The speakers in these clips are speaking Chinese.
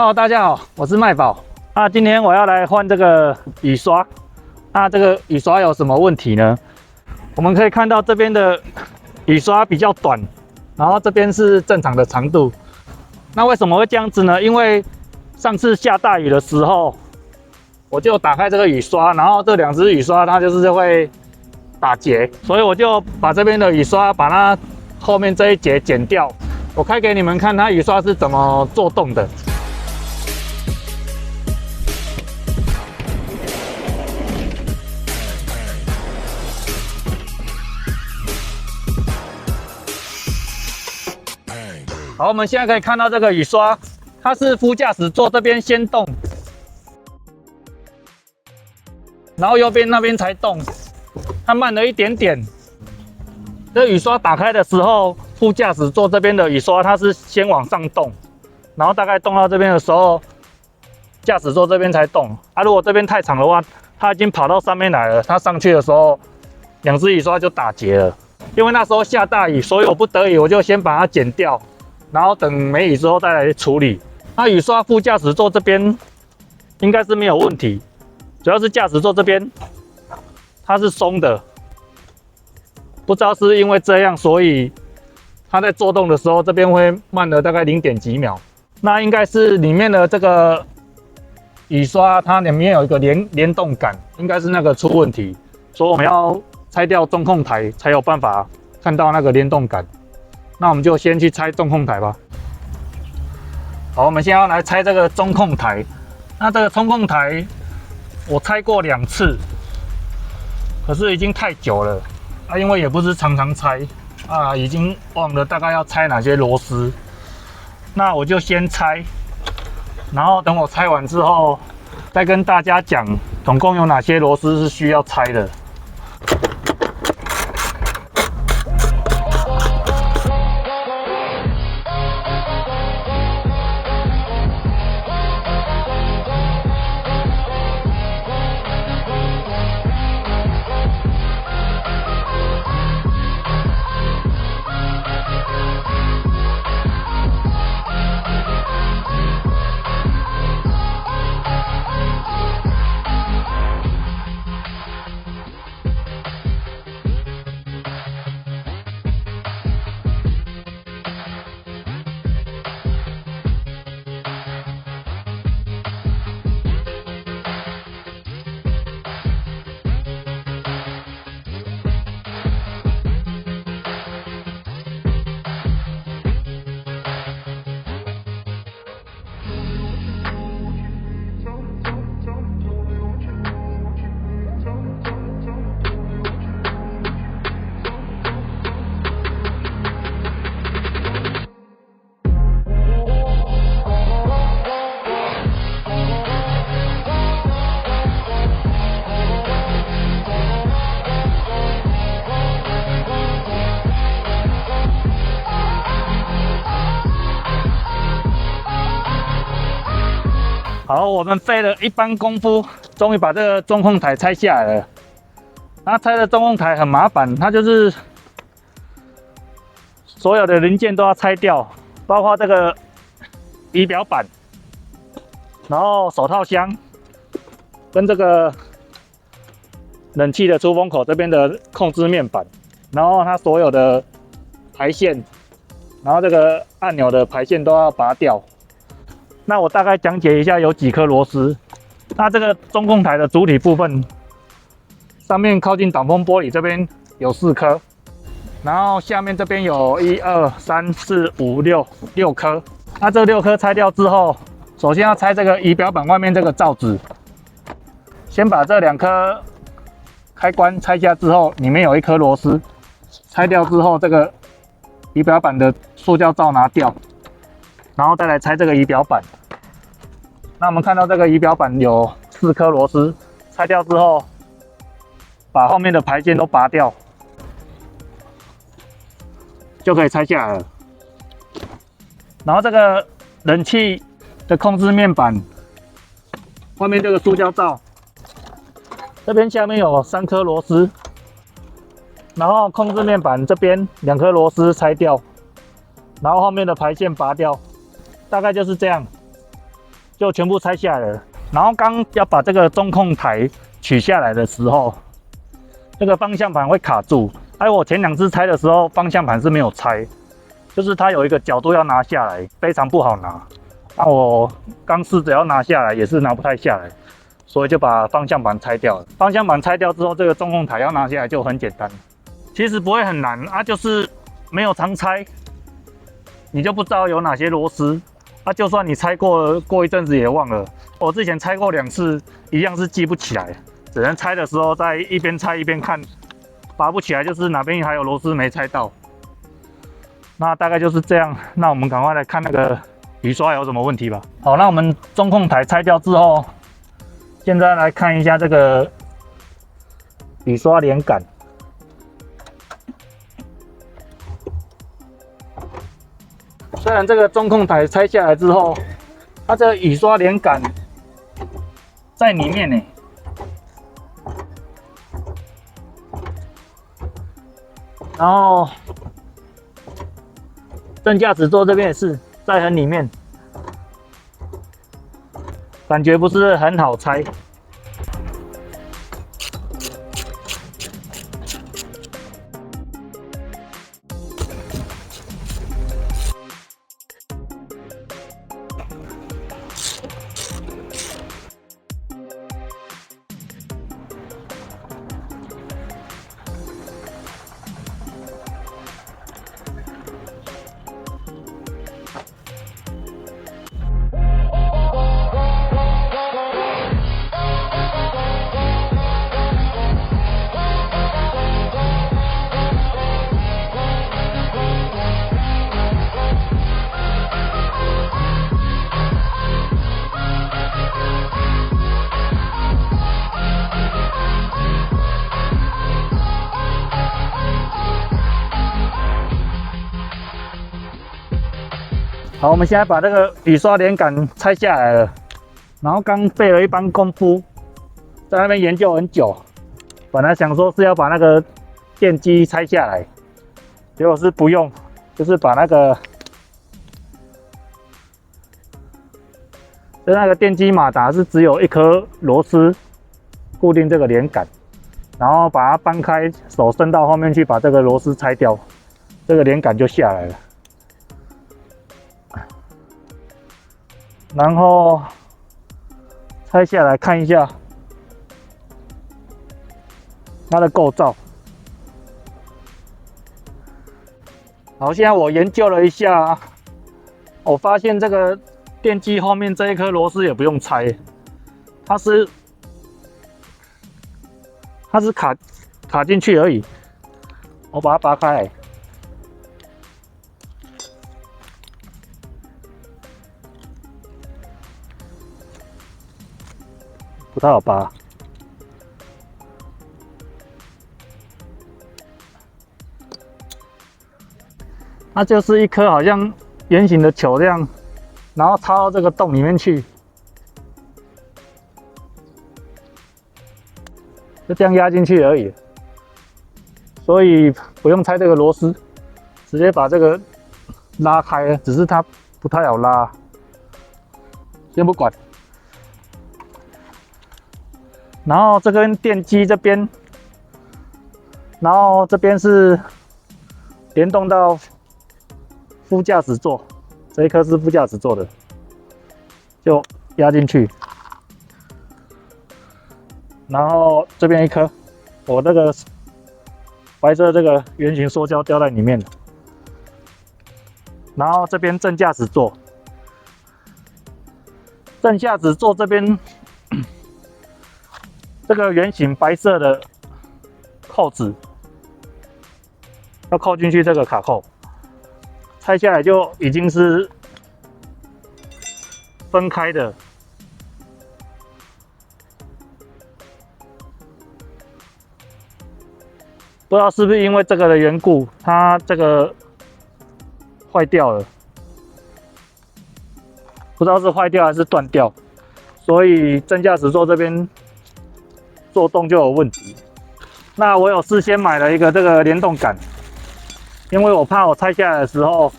Hello， 大家好，我是麦宝。今天我要来换这个雨刷。这个雨刷有什么问题呢？我们可以看到这边的雨刷比较短，然后这边是正常的长度。那为什么会这样子呢？因为上次下大雨的时候，我就打开这个雨刷，然后这两只雨刷它就是会打结，所以我就把这边的雨刷把它后面这一节剪掉。我开给你们看，它雨刷是怎么做动的。好，我们现在可以看到这个雨刷，它是副驾驶座这边先动，然后右边那边才动，它慢了一点点。这雨刷打开的时候，副驾驶座这边的雨刷它是先往上动，然后大概动到这边的时候，驾驶座这边才动。如果这边太长的话，它已经跑到上面来了，它上去的时候，两只雨刷就打结了。因为那时候下大雨，所以我不得已我就先把它剪掉。然后等没雨之后再来处理。雨刷副驾驶座这边应该是没有问题，主要是驾驶座这边它是松的，不知道是因为这样，所以它在做动的时候这边会慢了大概0.几秒。那应该是里面的这个雨刷它里面有一个联动杆，应该是那个出问题，所以我们要拆掉中控台才有办法看到那个联动杆。那我们就先去拆中控台吧。好，我们现在要来拆这个中控台。那这个中控台我拆过2次，可是已经太久了因为也不是常常拆已经忘了大概要拆哪些螺丝。那我就先拆，然后等我拆完之后再跟大家讲总共有哪些螺丝是需要拆的。好，我们费了一番功夫，终于把这个中控台拆下来了。拆的中控台很麻烦，它就是所有的零件都要拆掉，包括这个仪表板，然后手套箱，跟这个冷气的出风口这边的控制面板，然后它所有的排线，然后这个按钮的排线都要拔掉。那我大概讲解一下有几颗螺丝。那这个中控台的主体部分，上面靠近挡风玻璃这边有4颗，然后下面这边有1、2、3、4、5、6颗。那这6颗拆掉之后，首先要拆这个仪表板外面这个罩子。先把这2颗开关拆下之后，里面有1颗螺丝，拆掉之后，这个仪表板的塑胶罩拿掉，然后再来拆这个仪表板。那我们看到这个仪表板有4颗螺丝，拆掉之后，把后面的排件都拔掉，就可以拆下来了。然后这个冷气的控制面板，外面这个塑胶罩，这边下面有3颗螺丝，然后控制面板这边2颗螺丝拆掉，然后后面的排线拔掉，大概就是这样。就全部拆下来了。然后刚要把这个中控台取下来的时候，这个方向盘会卡住。我前2次拆的时候，方向盘是没有拆，就是它有一个角度要拿下来，非常不好拿。我刚试着要拿下来，也是拿不太下来，所以就把方向盘拆掉了。方向盘拆掉之后，这个中控台要拿下来就很简单，其实不会很难就是没有常拆，你就不知道有哪些螺丝。就算你拆过一阵子也忘了。我之前拆过2次，一样是记不起来，只能拆的时候再一边拆一边看，拔不起来就是哪边还有螺丝没拆到。那大概就是这样。那我们赶快来看那个雨刷有什么问题吧。好，那我们中控台拆掉之后，现在来看一下这个雨刷连杆。虽然这个中控台拆下来之后，它这个雨刷连杆在里面呢，然后正驾驶座这边也是在很里面，感觉不是很好拆。好，我们现在把这个雨刷连杆拆下来了，然后刚费了一番功夫，在那边研究很久。本来想说是要把那个电机拆下来，结果是不用，就是把那个电机马达是只有一颗螺丝固定这个连杆，然后把它搬开，手伸到后面去把这个螺丝拆掉，这个连杆就下来了。然后拆下来看一下它的构造。好，现在我研究了一下，我发现这个电机后面这一颗螺丝也不用拆，它是卡进去而已。我把它拔开来。不太好拔，它就是一颗好像圆形的球这样，然后插到这个洞里面去，就这样压进去而已，所以不用拆这个螺丝，直接把这个拉开了，只是它不太好拉，先不管。然后这根电机这边，然后这边是联动到副驾驶座，这一颗是副驾驶座的，就压进去。然后这边一颗，我这个白色这个圆形塑胶吊在里面。然后这边正驾驶座，正驾驶座这边。这个圆形白色的扣子要扣进去，这个卡扣拆下来就已经是分开的。不知道是不是因为这个的缘故，它这个坏掉了，不知道是坏掉还是断掉，所以正驾驶座这边做动就有问题。那我有事先买了一个这个联动杆，因为我怕我拆下来的时候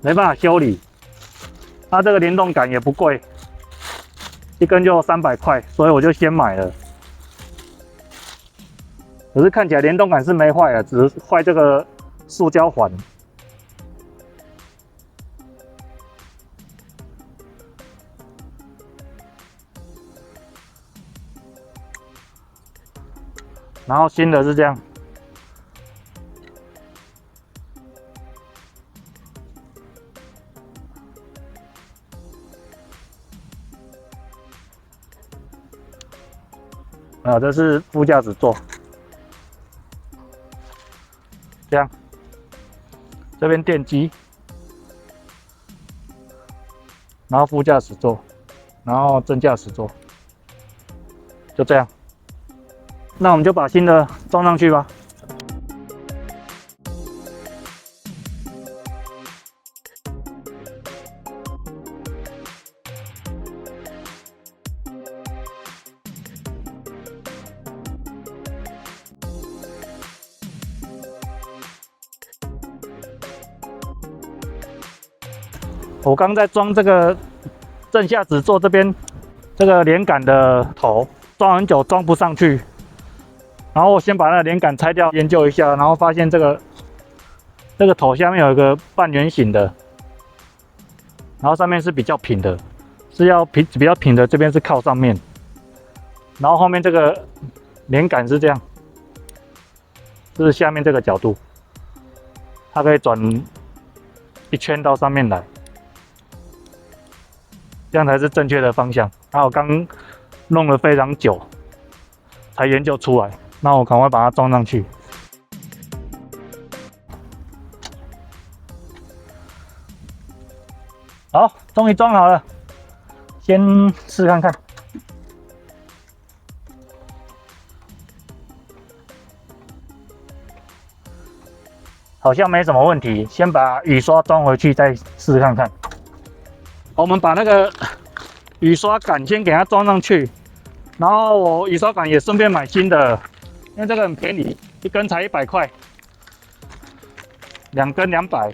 没办法修理，它这个联动杆也不贵，一根就300块，所以我就先买了。可是看起来联动杆是没坏啊，只是坏这个塑胶环。然后新的是这样。啊，这是副驾驶座，这样，这边电机，然后副驾驶座，然后正驾驶座，就这样。那我们就把新的装上去吧。我刚在装这个正驾驶座这边这个连杆的头，装很久装不上去，然后我先把那个连杆拆掉研究一下，然后发现这个头下面有一个半圆形的，然后上面是比较平的，是要比较平的，这边是靠上面，然后后面这个连杆是这样，是下面这个角度，它可以转一圈到上面来。这样才是正确的方向。那我刚弄了非常久，才研究出来。那我赶快把它装上去。好，终于装好了，先试看看。好像没什么问题，先把雨刷装回去再试看看。我们把那个雨刷杆先给它装上去，然后我雨刷杆也顺便买新的，因为这个很便宜，一根才100块，2根200。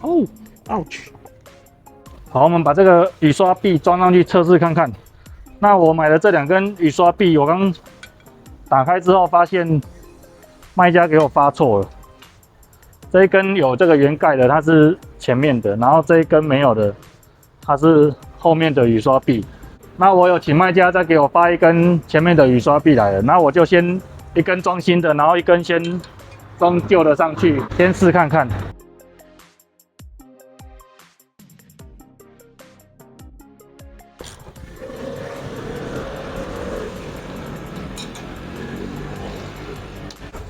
哦 ，ouch！ 好，我们把这个雨刷臂装上去测试看看。那我买的这2根雨刷臂，我刚打开之后发现卖家给我发错了，这一根有这个圆盖的，它是前面的，然后这一根没有的，它是后面的雨刷臂。那我有请卖家再给我发一根前面的雨刷臂来了，那我就先一根装新的，然后一根先装旧的上去，先试看看。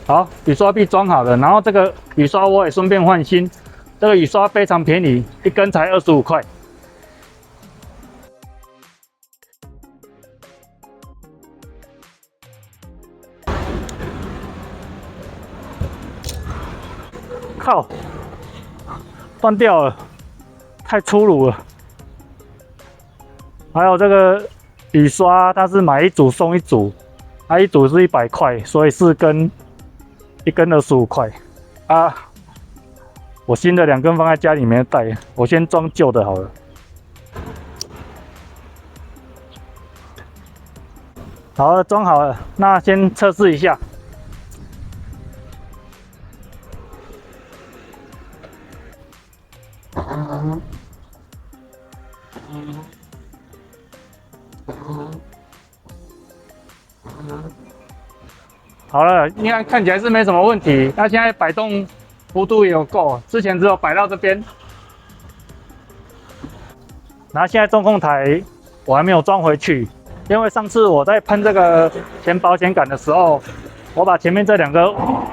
好，雨刷臂装好了，然后这个雨刷我也顺便换新，这个雨刷非常便宜，一根才25块。靠，断掉了，太粗鲁了。还有这个雨刷，它是买一组送一组，它一组是100块，所以4根。一根25块啊！我新的2根放在家里面带，我先装旧的好了。好了，装好了，那先测试一下。好了，应该看起来是没什么问题。那现在摆动幅度也有够，之前只有摆到这边。然后现在中控台我还没有装回去，因为上次我在喷这个前保险杆的时候，我把前面这2个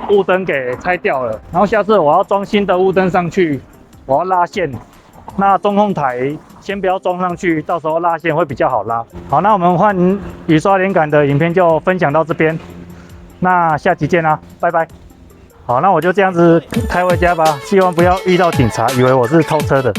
雾灯给拆掉了。然后下次我要装新的雾灯上去，我要拉线。那中控台先不要装上去，到时候拉线会比较好拉。好，那我们换雨刷连杆的影片就分享到这边。那下集见啦，拜拜。好，那我就这样子开回家吧，希望不要遇到警察，以为我是偷车的。